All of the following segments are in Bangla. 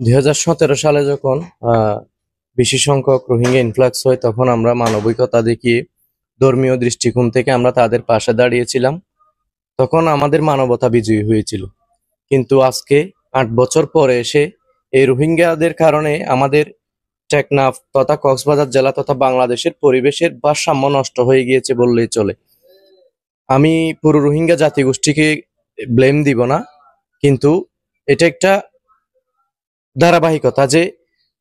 2017 সালে যখন বেশি সংখ্যক রোহিঙ্গা ইনফ্লাক্স হয়, তখন আমরা মানবিকতা দেখিয়ে ধর্মীয় দৃষ্টিকোণ থেকে আমরা তাদের পাশে দাঁড়িয়েছিলাম। তখন আমাদের মানবতা বিজয়ী হয়েছিল। কিন্তু আজকে 8 বছর পরে এসে এই রোহিঙ্গাদের কারণে আমাদের টেকনাফ তথা কক্সবাজার জেলা তথা বাংলাদেশের পরিবেশের ভারসাম্য নষ্ট হয়ে গিয়েছে বললেই চলে। আমি পুরো রোহিঙ্গা জাতিগোষ্ঠীকে ব্লেম দিব না, কিন্তু এটা একটা ধারাবাহিকতা যে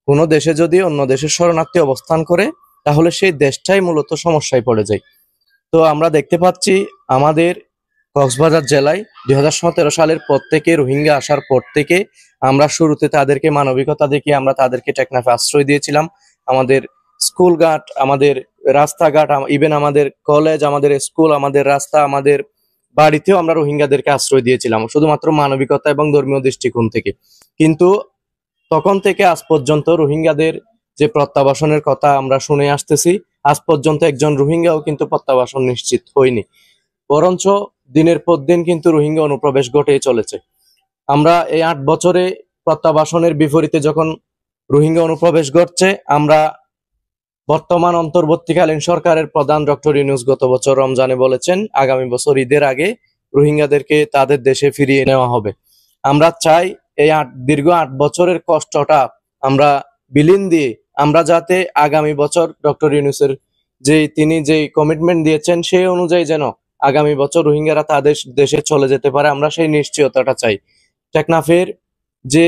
কোনো দেশে যদি অন্য দেশের শরণার্থী অবস্থান করে, তাহলে সেই দেশটাই মূলত সমস্যায় পড়ে যায়। তো আমরা দেখতে পাচ্ছি আমাদের কক্সবাজার জেলায় 2017 সালের পর থেকে, রোহিঙ্গা আসার পর থেকে আমরা শুরুতে তাদেরকে মানবিকতা দেখিয়ে আমরা তাদেরকে টেকনাফে আশ্রয় দিয়েছিলাম। আমাদের স্কুলঘাট, আমাদের রাস্তাঘাট, ইভেন আমাদের কলেজ, আমাদের স্কুল, আমাদের রাস্তা, আমাদের বাড়িতেও আমরা রোহিঙ্গাদেরকে আশ্রয় দিয়েছিলাম শুধুমাত্র মানবিকতা এবং ধর্মীয় দৃষ্টিকোণ থেকে। কিন্তু তখন থেকে আজ পর্যন্ত রোহিঙ্গাদের যে প্রত্যাবাসনের কথা আমরা শুনে আসতেছি, আজ পর্যন্ত একজন রোহিঙ্গাও কিন্তু প্রত্যাবাসন নিশ্চিত হয়নি। বরঞ্চ দিনের পর দিন কিন্তু রোহিঙ্গা অনুপ্রবেশ ঘটেই চলেছে। আমরা এই 8 বছরে প্রত্যাবাসনের বিপরীতে যখন রোহিঙ্গা অনুপ্রবেশ ঘটছে, আমরা বর্তমান অন্তর্বর্তীকালীন সরকারের প্রধান ডক্টর ইউনূস গত বছর রমজানে বলেছেন আগামী বছর ঈদের আগে রোহিঙ্গাদেরকে তাদের দেশে ফিরিয়ে নেওয়া হবে। আমরা চাই এই দীর্ঘ 8 বছরের কষ্টটা আমরা বিলীন দিয়ে আমরা যাতে আগামী বছর ডক্টর ইউনূসের তিনি যে কমিটমেন্ট দিয়েছেন সেই অনুযায়ী যেন আগামী বছর রোহিঙ্গারা তাদের দেশে চলে যেতে পারে, আমরা সেই নিশ্চয়তাটা চাই। টেকনাফের যে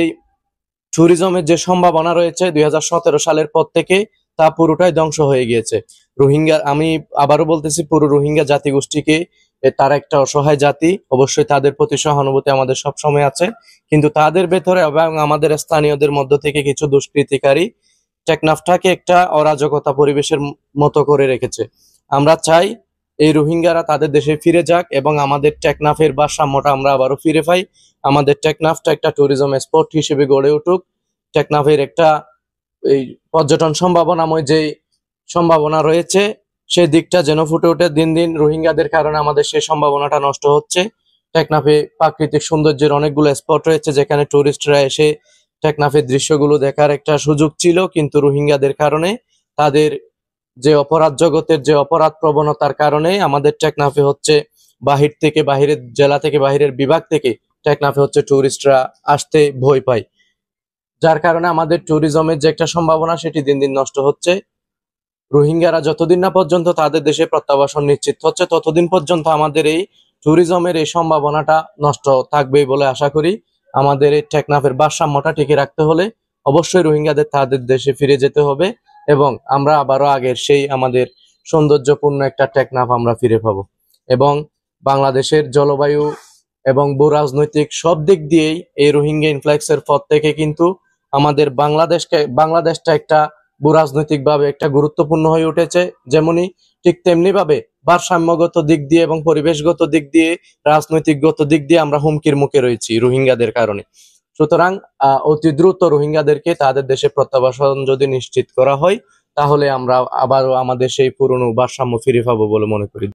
ট্যুরিজমের যে সম্ভাবনা রয়েছে 2017 সালের পর থেকে, তা পুরোটাই ধ্বংস হয়ে গিয়েছে। আমি আবারও বলতেছি, পুরো রোহিঙ্গা জাতিগোষ্ঠীকে, তারা একটা অসহায় জাতি, অবশ্যই তাদের প্রতি সহানুভূতি আমাদের সবসময় আছে। কিন্তু তাদের ভেতরে এবং আমাদের স্থানীয়দের মধ্য থেকে কিছু দুষ্কৃতিকারী টেকনাফটাকে একটা অরাজকতা পরিবেশের মতো করে রেখেছে। আমরা চাই এই রোহিঙ্গারা তাদের দেশে ফিরে যাক এবং আমাদের টেকনাফের ভারসাম্যটা আমরা আবারও ফিরে পাই। আমাদের টেকনাফটা একটা ট্যুরিজম স্পট হিসেবে গড়ে উঠুক। টেকনাফের একটা এই পর্যটন সম্ভাবনাময় যে সম্ভাবনা রয়েছে, সেই দিকটা যেন ফুটে ওঠে। দিন দিন রোহিঙ্গাদের কারণে আমাদের সেই সম্ভাবনাটা নষ্ট হচ্ছে। টেকনাফে প্রাকৃতিক সৌন্দর্যের অনেকগুলো স্পট রয়েছে যেখানে টুরিস্টরা এসে টেকনাফের দৃশ্যগুলো দেখার একটা সুযোগ ছিল, কিন্তু রোহিঙ্গাদের কারণে, তাদের যে অপরাধ জগতের যে অপরাধ প্রবণতার কারণে আমাদের টেকনাফে হচ্ছে বাহির থেকে, বাহিরের জেলা থেকে, বাহিরের বিভাগ থেকে টেকনাফে হচ্ছে টুরিস্টরা আসতে ভয় পায়, যার কারণে আমাদের ট্যুরিজমের যে একটা সম্ভাবনা সেটি দিন দিন নষ্ট হচ্ছে। রোহিঙ্গারা যতদিন না পর্যন্ত তাদের দেশে প্রত্যাবাসন নিশ্চিত হচ্ছে, ততদিন পর্যন্ত আমাদের এই ট্যুরিজমের এই সম্ভাবনাটা নষ্ট থাকবে বলে আশা করি। আমাদের এই টেকনাফের ভারসাম্যটা টিকে রাখতে হলে অবশ্যই রোহিঙ্গাদের তাদের দেশে ফিরে যেতে হবে এবং আমরা আবারও আগের সেই আমাদের সৌন্দর্যপূর্ণ একটা টেকনাফ আমরা ফিরে পাবো। এবং বাংলাদেশের জলবায়ু এবং ভূ রাজনৈতিক সব দিক দিয়েই এই রোহিঙ্গা ইনফ্লাক্সের পর থেকে কিন্তু আমাদের বাংলাদেশটা একটা ভূরাজনৈতিক ভাবে একটা গুরুত্বপূর্ণ হয়ে উঠেছে। যেমনি ঠিক তেমনি ভাবে ভারসাম্যগত দিক দিয়ে এবং পরিবেশগত দিক দিয়ে, রাজনৈতিকগত দিক দিয়ে আমরা হুমকির মুখে রয়েছি রোহিঙ্গাদের কারণে। সুতরাং অতি দ্রুত রোহিঙ্গাদেরকে তাদের দেশে প্রত্যাবাসন যদি নিশ্চিত করা হয়, তাহলে আমরা আবারও আমাদের সেই পুরনো ভারসাম্য ফিরে পাবো বলে মনে করি।